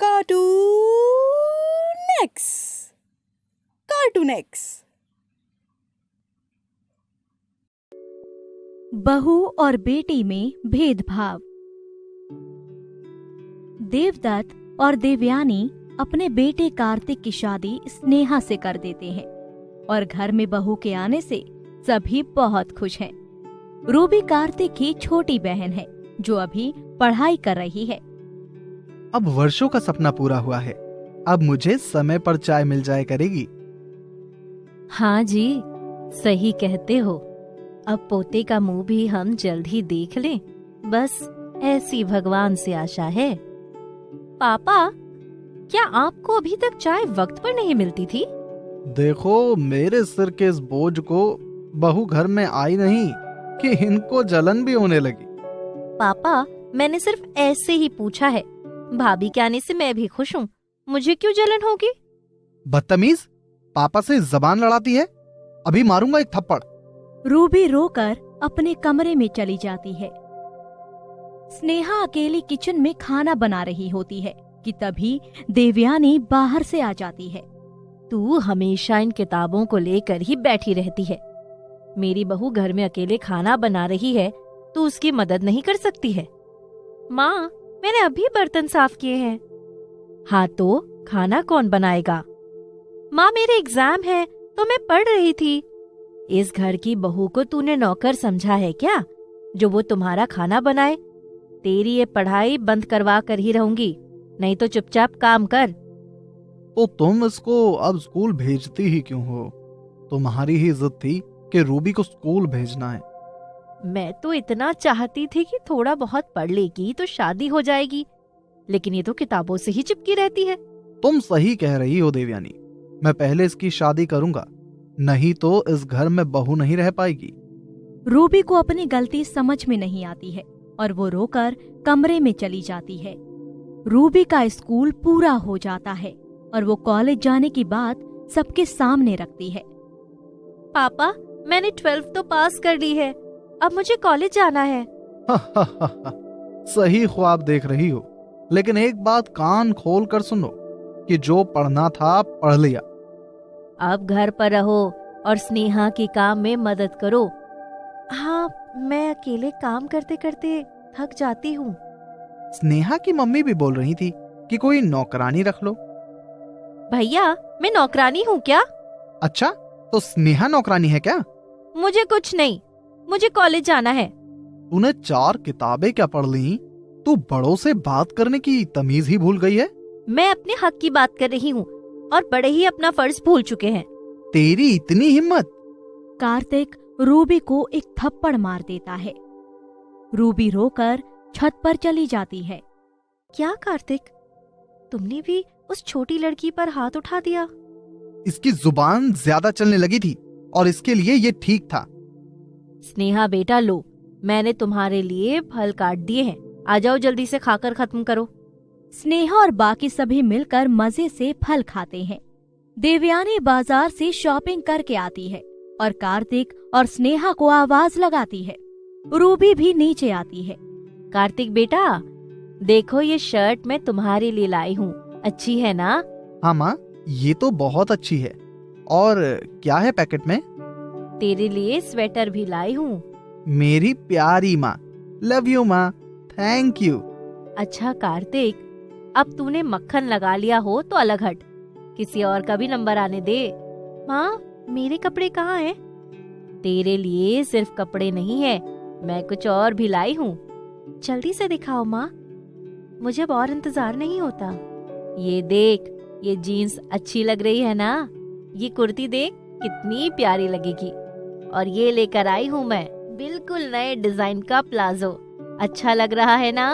Cartoon x. Cartoon x. बहू और बेटी में भेदभाव। देवदत्त और देवयानी अपने बेटे कार्तिक की शादी स्नेहा से कर देते हैं और घर में बहू के आने से सभी बहुत खुश हैं। रूबी कार्तिक की छोटी बहन है जो अभी पढ़ाई कर रही है। अब वर्षों का सपना पूरा हुआ है। अब मुझे समय पर चाय मिल जाए करेगी। हाँ जी, सही कहते हो। अब पोते का मुंह भी हम जल्द ही देख लें, बस ऐसी भगवान से आशा है। पापा, क्या आपको अभी तक चाय वक्त पर नहीं मिलती थी? देखो, मेरे सिर के इस बोझ को बहू घर में आई नहीं कि इनको जलन भी होने लगी। पापा, मैंने सिर्फ ऐसे ही पूछा है। भाभी के आने से मैं भी खुश हूँ। मुझे क्यों जलन होगी? बदतमीज, पापा से जबान लड़ाती है। अभी मारूंगा एक थप्पड़। रूबी रोकर अपने कमरे में चली जाती है। स्नेहा अकेली किचन में खाना बना रही होती है कि तभी देवयानी बाहर से आ जाती है। तू हमेशा इन किताबों को लेकर ही बैठी रहती है। मेरी बहू घर में अकेले खाना बना रही है, तू उसकी मदद नहीं कर सकती है? माँ, मैंने अभी बर्तन साफ किए हैं। हाँ तो खाना कौन बनाएगा? माँ, मेरे एग्जाम है तो मैं पढ़ रही थी। इस घर की बहू को तूने नौकर समझा है क्या, जो वो तुम्हारा खाना बनाए? तेरी ये पढ़ाई बंद करवा कर ही रहूंगी, नहीं तो चुपचाप काम कर। तो तुम इसको अब स्कूल भेजती ही क्यों हो? तुम्हारी ही जिद थी कि रूबी को स्कूल भेजना है। मैं तो इतना चाहती थी कि थोड़ा बहुत पढ़ लेगी तो शादी हो जाएगी, लेकिन ये तो किताबों से ही चिपकी रहती है। तुम सही कह रही हो देवयानी। मैं पहले इसकी शादी करूंगा, नहीं तो इस घर में बहू नहीं रह पाएगी। रूबी को अपनी गलती समझ में नहीं आती है और वो रोकर कमरे में चली जाती है। रूबी का स्कूल पूरा हो जाता है और वो कॉलेज जाने की बात सबके सामने रखती है। पापा, मैंने 12th तो पास कर ली है, अब मुझे कॉलेज जाना है। सही ख्वाब देख रही हो, लेकिन एक बात कान खोल कर सुनो कि जो पढ़ना था पढ़ लिया। अब घर पर रहो और स्नेहा के काम में मदद करो। हाँ, मैं अकेले काम करते करते थक जाती हूँ। स्नेहा की मम्मी भी बोल रही थी कि कोई नौकरानी रख लो। भैया, मैं नौकरानी हूँ क्या? अच्छा, तो स्नेहा नौकरानी है क्या? मुझे कुछ नहीं, मुझे कॉलेज जाना है। तूने 4 किताबें क्या पढ़ ली? तू बड़ों से बात करने की तमीज ही भूल गई है। मैं अपने हक की बात कर रही हूँ और बड़े ही अपना फर्ज भूल चुके हैं। तेरी इतनी हिम्मत! कार्तिक रूबी को एक थप्पड़ मार देता है। रूबी रोकर छत पर चली जाती है। क्या कार्तिक, तुमने भी उस छोटी लड़की पर हाथ उठा दिया? इसकी जुबान ज्यादा चलने लगी थी और इसके लिए ये ठीक था। स्नेहा बेटा, लो, मैंने तुम्हारे लिए फल काट दिए हैं, आ जाओ जल्दी से खाकर खत्म करो। स्नेहा और बाकी सभी मिलकर मजे से फल खाते हैं। देवयानी बाजार से शॉपिंग करके आती है और कार्तिक और स्नेहा को आवाज लगाती है। रूबी भी नीचे आती है। कार्तिक बेटा, देखो ये शर्ट मैं तुम्हारे लिए लाई हूँ, अच्छी है ना? हाँ माँ, ये तो बहुत अच्छी है। और क्या है पैकेट में? तेरे लिए स्वेटर भी लाई हूँ। मेरी प्यारी माँ, लव यू माँ, थैंक यू। अच्छा कार्तिक, अब तूने मक्खन लगा लिया हो तो अलग हट, किसी और का भी नंबर आने दे। माँ, मेरे कपड़े कहाँ हैं? तेरे लिए सिर्फ कपड़े नहीं है, मैं कुछ और भी लाई हूँ। जल्दी से दिखाओ माँ, मुझे अब और इंतजार नहीं होता। ये देख, ये जीन्स अच्छी लग रही है ना? ये कुर्ती देख कितनी प्यारी लगेगी। और ये लेकर आई हूँ मैं, बिल्कुल नए डिजाइन का प्लाजो, अच्छा लग रहा है ना?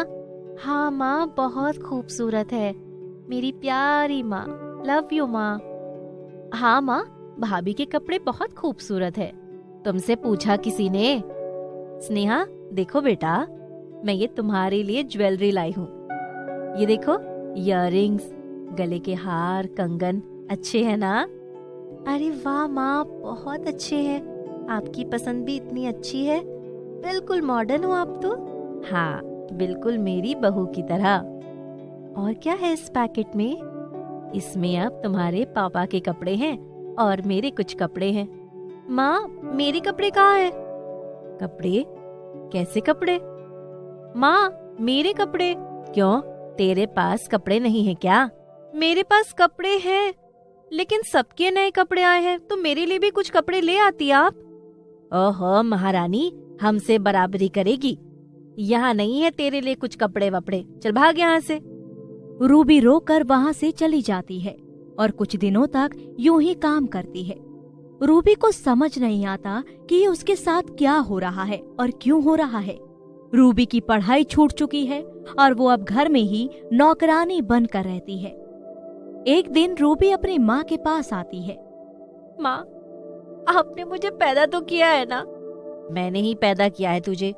हाँ माँ, बहुत खूबसूरत है, मेरी प्यारी माँ, लव यू माँ। हाँ माँ, भाभी के कपड़े बहुत खूबसूरत है, तुमसे पूछा किसी ने? स्नेहा, देखो बेटा, मैं ये तुम्हारे लिए ज्वेलरी लाई हूँ। ये देखो, इयररिंग्स, गले के हार, कंगन, अच्छे हैं ना? अरे वाह माँ, बहुत अच्छे हैं, आपकी पसंद भी इतनी अच्छी है, बिल्कुल मॉडर्न हो आप तो। हाँ, बिल्कुल मेरी बहू की तरह। और क्या है इस पैकेट में? इसमें अब तुम्हारे पापा के कपड़े हैं और मेरे कुछ कपड़े हैं। माँ, मेरे कपड़े कहाँ हैं? कपड़े? कैसे कपड़े? माँ, मेरे कपड़े? क्यों, तेरे पास कपड़े नहीं है क्या? मेरे पास कपड़े हैं, लेकिन सबके नए कपड़े आए हैं, तो मेरे लिए भी कुछ कपड़े ले आती आप। ओहो महारानी, हमसे बराबरी करेगी? यहाँ नहीं है तेरे लिए कुछ कपड़े वपड़े, चल भाग यहाँ से। रूबी रोकर वहाँ से चली जाती है और कुछ दिनों तक यूं ही काम करती है। रूबी को समझ नहीं आता कि ये उसके साथ क्या हो रहा है और क्यों हो रहा है। रूबी की पढ़ाई छूट चुकी है और वो अब घर में ही नौकरानी बनकर रहती है। एक दिन रूबी अपनी माँ के पास आती है। माँ, आपने मुझे पैदा तो किया है ना? मैंने ही पैदा किया है तुझे,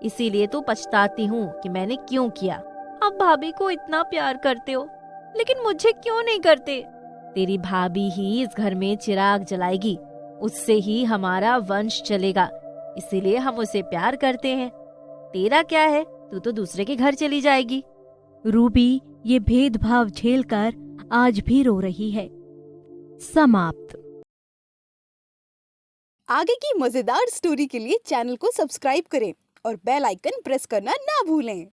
इसीलिए तो पछताती हूँ कि मैंने क्यों किया। आप भाभी को इतना प्यार करते हो, लेकिन मुझे क्यों नहीं करते? तेरी भाभी ही इस घर में चिराग जलाएगी, उससे ही हमारा वंश चलेगा, इसीलिए हम उसे प्यार करते हैं। तेरा क्या है, तू तो दूसरे के घर चली जाएगी। रूबी ये भेदभाव झेलकर आज भी रो रही है। समाप्त। आगे की मजेदार स्टोरी के लिए चैनल को सब्सक्राइब करें और बेल आइकन प्रेस करना ना भूलें।